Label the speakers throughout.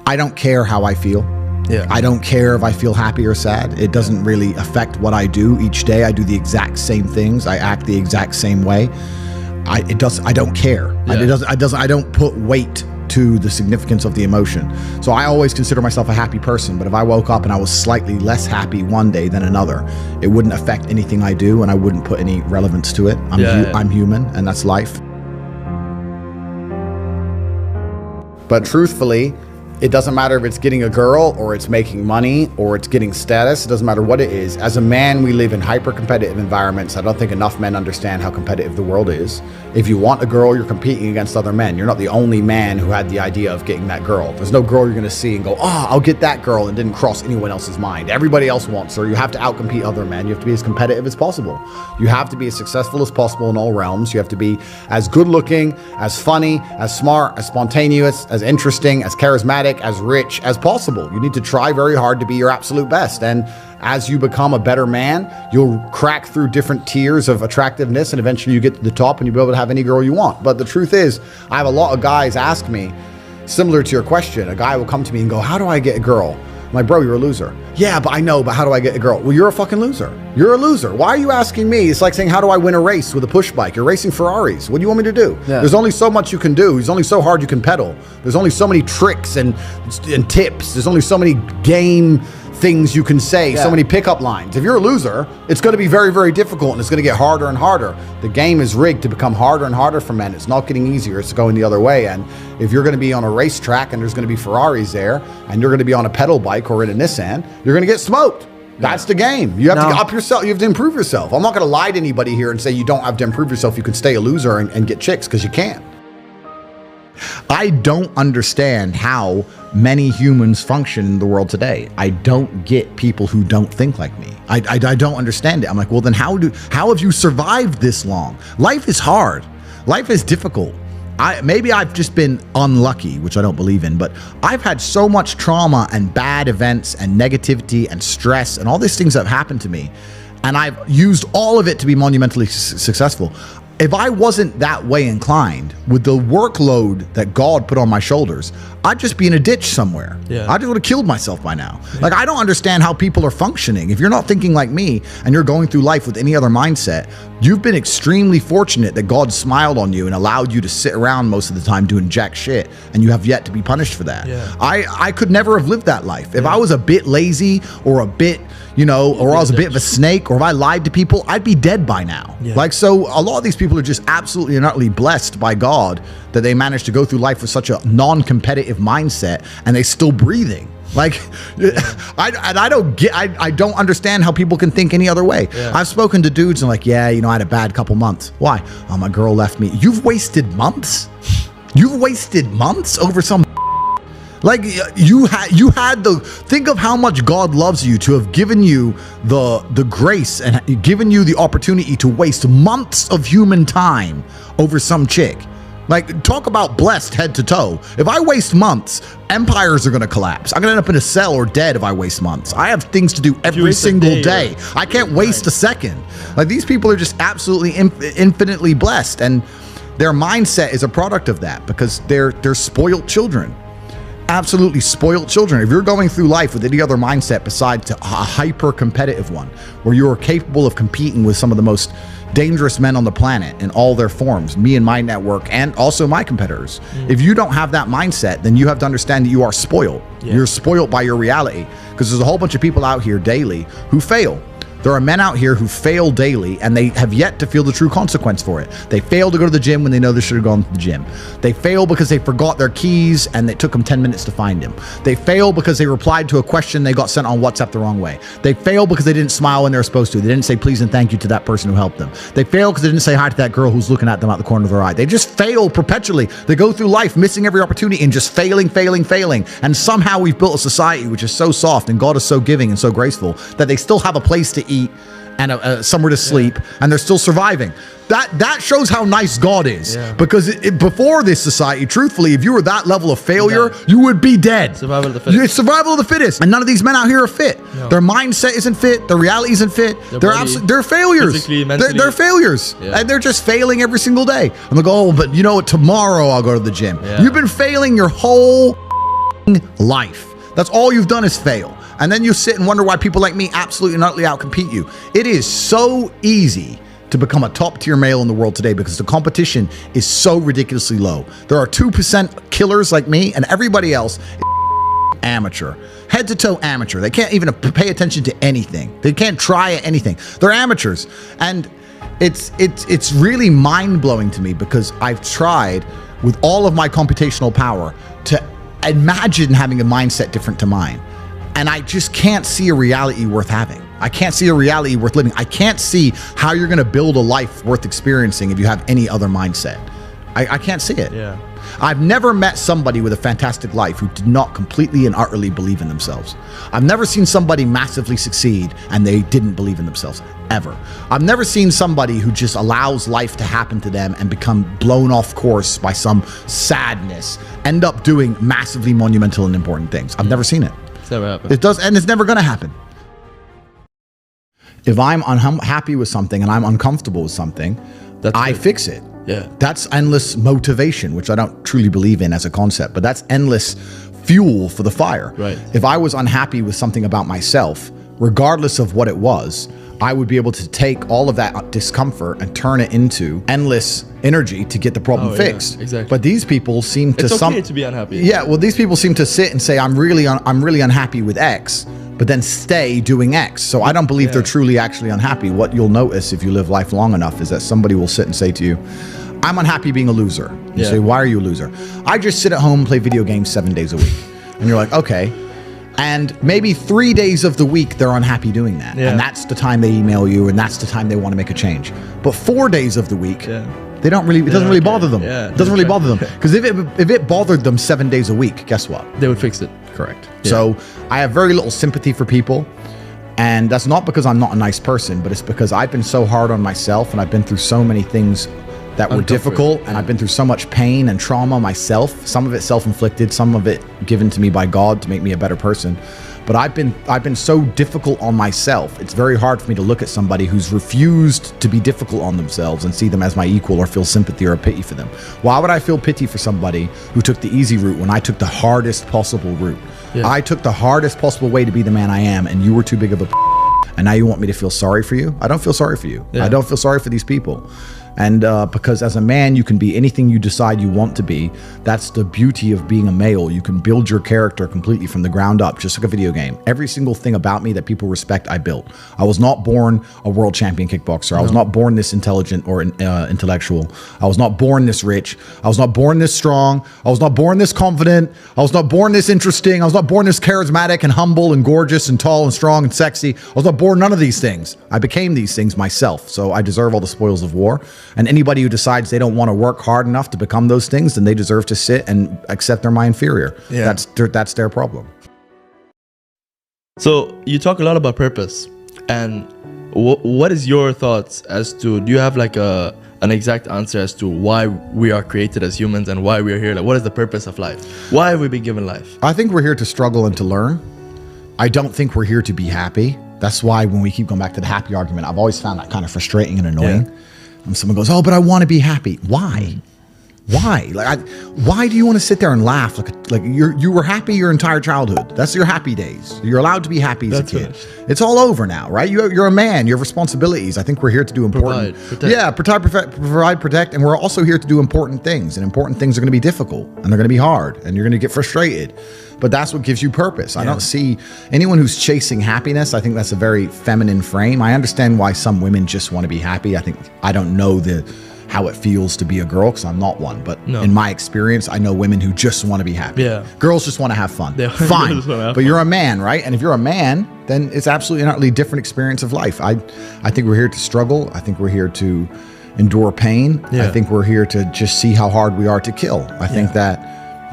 Speaker 1: I don't care how I feel.
Speaker 2: Yeah.
Speaker 1: I don't care if I feel happy or sad. It doesn't really affect what I do each day. I do the exact same things. I act the exact same way. I don't care.
Speaker 2: Yeah.
Speaker 1: I don't put weight to the significance of the emotion. So I always consider myself a happy person, but if I woke up and I was slightly less happy one day than another, it wouldn't affect anything I do, and I wouldn't put any relevance to it. I'm human, and that's life. But truthfully, it doesn't matter if it's getting a girl or it's making money or it's getting status. It doesn't matter what it is. As a man, we live in hyper-competitive environments. I don't think enough men understand how competitive the world is. If you want a girl, you're competing against other men. You're not the only man who had the idea of getting that girl. There's no girl you're going to see and go, oh, I'll get that girl, and didn't cross anyone else's mind. Everybody else wants her. You have to outcompete other men. You have to be as competitive as possible. You have to be as successful as possible in all realms. You have to be as good-looking, as funny, as smart, as spontaneous, as interesting, as charismatic, as rich as possible. You need to try very hard to be your absolute best. And as you become a better man, you'll crack through different tiers of attractiveness, and eventually you get to the top and you'll be able to have any girl you want. But the truth is, I have a lot of guys ask me, similar to your question, a guy will come to me and go, how do I get a girl? I'm like, bro, you're a loser. Yeah, but I know, but how do I get a girl? Well, you're a fucking loser. You're a loser. Why are you asking me? It's like saying, how do I win a race with a push bike? You're racing Ferraris. What do you want me to do? Yeah. There's only so much you can do. There's only so hard you can pedal. There's only so many tricks and tips. There's only so many game things you can say, so many pickup lines. If you're a loser, it's going to be very, very difficult, and it's going to get harder and harder. The game is rigged to become harder and harder for men. It's not getting easier. It's going the other way. And if you're going to be on a racetrack and there's going to be Ferraris there, and you're going to be on a pedal bike or in a Nissan, you're going to get smoked. That's the game. You have to up yourself. You have to improve yourself. I'm not going to lie to anybody here and say you don't have to improve yourself. You can stay a loser and get chicks, because you can't. I don't understand how many humans function in the world today. I don't get people who don't think like me. I don't understand it. I'm like, well, then how have you survived this long? Life is hard. Life is difficult. Maybe I've just been unlucky, which I don't believe in, but I've had so much trauma and bad events and negativity and stress and all these things that have happened to me, and I've used all of it to be monumentally successful. If I wasn't that way inclined, with the workload that God put on my shoulders, I'd just be in a ditch somewhere. Yeah. I just would have killed myself by now. Yeah. Like, I don't understand how people are functioning. If you're not thinking like me and you're going through life with any other mindset, you've been extremely fortunate that God smiled on you and allowed you to sit around most of the time doing jack shit, and you have yet to be punished for that. Yeah. I could never have lived that life. If I was a bit lazy or a bit, or I was a bit of a snake, or if I lied to people, I'd be dead by now. Yeah. Like, so a lot of these people are just absolutely and utterly blessed by God that they managed to go through life with such a non-competitive mindset, and they still breathing. Like, I don't understand how people can think any other way. Yeah. I've spoken to dudes and like, I had a bad couple months. Why? Oh, my girl left me. You've wasted months? You've wasted months over some. Like, you had think of how much God loves you to have given you the grace and given you the opportunity to waste months of human time over some chick. Like, talk about blessed head to toe. If I waste months, empires are going to collapse. I'm going to end up in a cell or dead if I waste months. I have things to do every single day. I can't waste a second. Like, these people are just absolutely infinitely blessed, and their mindset is a product of that, because they're spoiled children. Absolutely spoiled children. If you're going through life with any other mindset besides a hyper-competitive one, where you are capable of competing with some of the most dangerous men on the planet in all their forms, me and my network, and also my competitors. If you don't have that mindset, then you have to understand that you are spoiled. You're spoiled by your reality, because there's a whole bunch of people out here daily who fail. There are men out here who fail daily, and they have yet to feel the true consequence for it. They fail to go to the gym when they know they should have gone to the gym. They fail because they forgot their keys and it took them 10 minutes to find them. They fail because they replied to a question they got sent on WhatsApp the wrong way. They fail because they didn't smile when they were supposed to. They didn't say please and thank you to that person who helped them. They fail because they didn't say hi to that girl who's looking at them out the corner of their eye. They just fail perpetually. They go through life missing every opportunity and just failing. And somehow we've built a society which is so soft, and God is so giving and so graceful, that they still have a place to eat and somewhere to sleep, and they're still surviving. That shows how nice God is, because before this society, truthfully, if you were that level of failure, you would be dead.
Speaker 2: Survival of the fittest.
Speaker 1: It's survival of the fittest, and none of these men out here are fit. No. Their mindset isn't fit. Their reality isn't fit. They're failures. They're failures, and they're just failing every single day. And they go, oh, but tomorrow I'll go to the gym. Yeah. You've been failing your whole life. That's all you've done is fail. And then you sit and wonder why people like me absolutely and utterly outcompete you. It is so easy to become a top tier male in the world today because the competition is so ridiculously low. There are 2% killers like me, and everybody else is amateur, head to toe amateur. They can't even pay attention to anything. They can't try at anything. They're amateurs. And it's really mind blowing to me because I've tried with all of my computational power to imagine having a mindset different to mine. And I just can't see a reality worth having. I can't see a reality worth living. I can't see how you're going to build a life worth experiencing if you have any other mindset. I can't see it.
Speaker 2: Yeah.
Speaker 1: I've never met somebody with a fantastic life who did not completely and utterly believe in themselves. I've never seen somebody massively succeed and they didn't believe in themselves, ever. I've never seen somebody who just allows life to happen to them and become blown off course by some sadness, end up doing massively monumental and important things. I've never seen it.
Speaker 2: It's never happened.
Speaker 1: It does, and it's never going to happen. If I'm unhappy with something and I'm uncomfortable with something, I fix it.
Speaker 2: Yeah.
Speaker 1: That's endless motivation, which I don't truly believe in as a concept, but that's endless fuel for the fire.
Speaker 2: Right.
Speaker 1: If I was unhappy with something about myself, regardless of what it was, I would be able to take all of that discomfort and turn it into endless energy to get the problem fixed.
Speaker 2: Yeah, exactly.
Speaker 1: But these people seem to
Speaker 2: It's okay to be unhappy.
Speaker 1: Yeah, well, these people seem to sit and say, I'm really unhappy with X, but then stay doing X. So I don't believe they're truly actually unhappy. What you'll notice if you live life long enough is that somebody will sit and say to you, I'm unhappy being a loser. You say, why are you a loser? I just sit at home and play video games 7 days a week. And you're like, okay. And maybe 3 days of the week they're unhappy doing that. And that's the time they email you and that's the time they want to make a change. But 4 days of the week, they don't really, it doesn't really bother them. It doesn't really bother them. Because if it bothered them 7 days a week, guess what?
Speaker 2: They would fix it.
Speaker 1: Correct. So I have very little sympathy for people. And that's not because I'm not a nice person, but it's because I've been so hard on myself and I've been through so many things that were difficult, and I've been through so much pain and trauma myself, some of it self-inflicted, some of it given to me by God to make me a better person. But I've been so difficult on myself. It's very hard for me to look at somebody who's refused to be difficult on themselves and see them as my equal or feel sympathy or pity for them. Why would I feel pity for somebody who took the easy route when I took the hardest possible route? I took the hardest possible way to be the man I am, and you were too big of a and now you want me to feel sorry for you? I don't feel sorry for you. I don't feel sorry for these people. And because as a man, you can be anything you decide you want to be. That's the beauty of being a male. You can build your character completely from the ground up, just like a video game. Every single thing about me that people respect, I built. I was not born a world champion kickboxer. I was not born this intelligent or intellectual. I was not born this rich. I was not born this strong. I was not born this confident. I was not born this interesting. I was not born this charismatic and humble and gorgeous and tall and strong and sexy. I was not born none of these things. I became these things myself. So I deserve all the spoils of war. And anybody who decides they don't want to work hard enough to become those things, then they deserve to sit and accept they're my inferior. That's their problem.
Speaker 2: So you talk a lot about purpose, and what is your thoughts as to, do you have like an exact answer as to why we are created as humans and why we are here? Like, what is the purpose of life? Why have we been given life?
Speaker 1: I think we're here to struggle and to learn. I don't think we're here to be happy. That's why when we keep going back to the happy argument, I've always found that kind of frustrating and annoying. And someone goes, oh, but I want to be happy. Why? Why? Why do you want to sit there and laugh? Like you were happy your entire childhood. That's your happy days. You're allowed to be happy as a kid.
Speaker 2: Finished.
Speaker 1: It's all over now, right? You're a man. You have responsibilities. I think we're here to do important. Provide, protect, and we're also here to do important things. And important things are going to be difficult, and they're going to be hard, and you're going to get frustrated. But that's what gives you purpose. I don't see anyone who's chasing happiness. I think that's a very feminine frame. I understand why some women just want to be happy. I don't know how it feels to be a girl because I'm not one. But in my experience, I know women who just want to be happy. Girls just want to have fun. Fine. But you're a man, right? And if you're a man, then it's absolutely an utterly different experience of life. I think we're here to struggle. I think we're here to endure pain. I think we're here to just see how hard we are to kill. I think that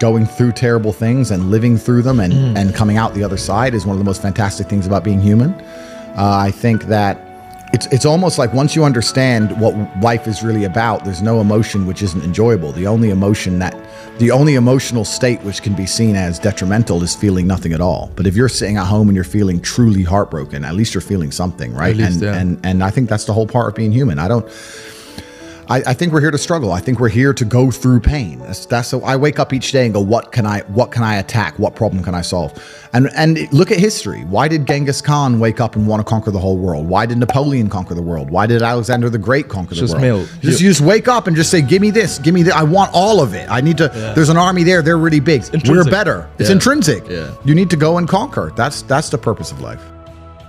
Speaker 1: going through terrible things and living through them and coming out the other side is one of the most fantastic things about being human. I think that it's almost like once you understand what life is really about, there's no emotion which isn't enjoyable. The only emotional state which can be seen as detrimental is feeling nothing at all. But if you're sitting at home and you're feeling truly heartbroken, at least you're feeling something, right? And I think that's the whole part of being human. I think we're here to struggle. I think we're here to go through pain. That's so I wake up each day and go, what can I attack? What problem can I solve? And look at history. Why did Genghis Khan wake up and want to conquer the whole world? Why did Napoleon conquer the world? Why did Alexander the Great conquer the world? You just wake up and just say, give me this, give me that. I want all of it. I need to. Yeah. There's an army there. They're really big. We're better. It's intrinsic.
Speaker 2: Yeah.
Speaker 1: You need to go and conquer. That's the purpose of life.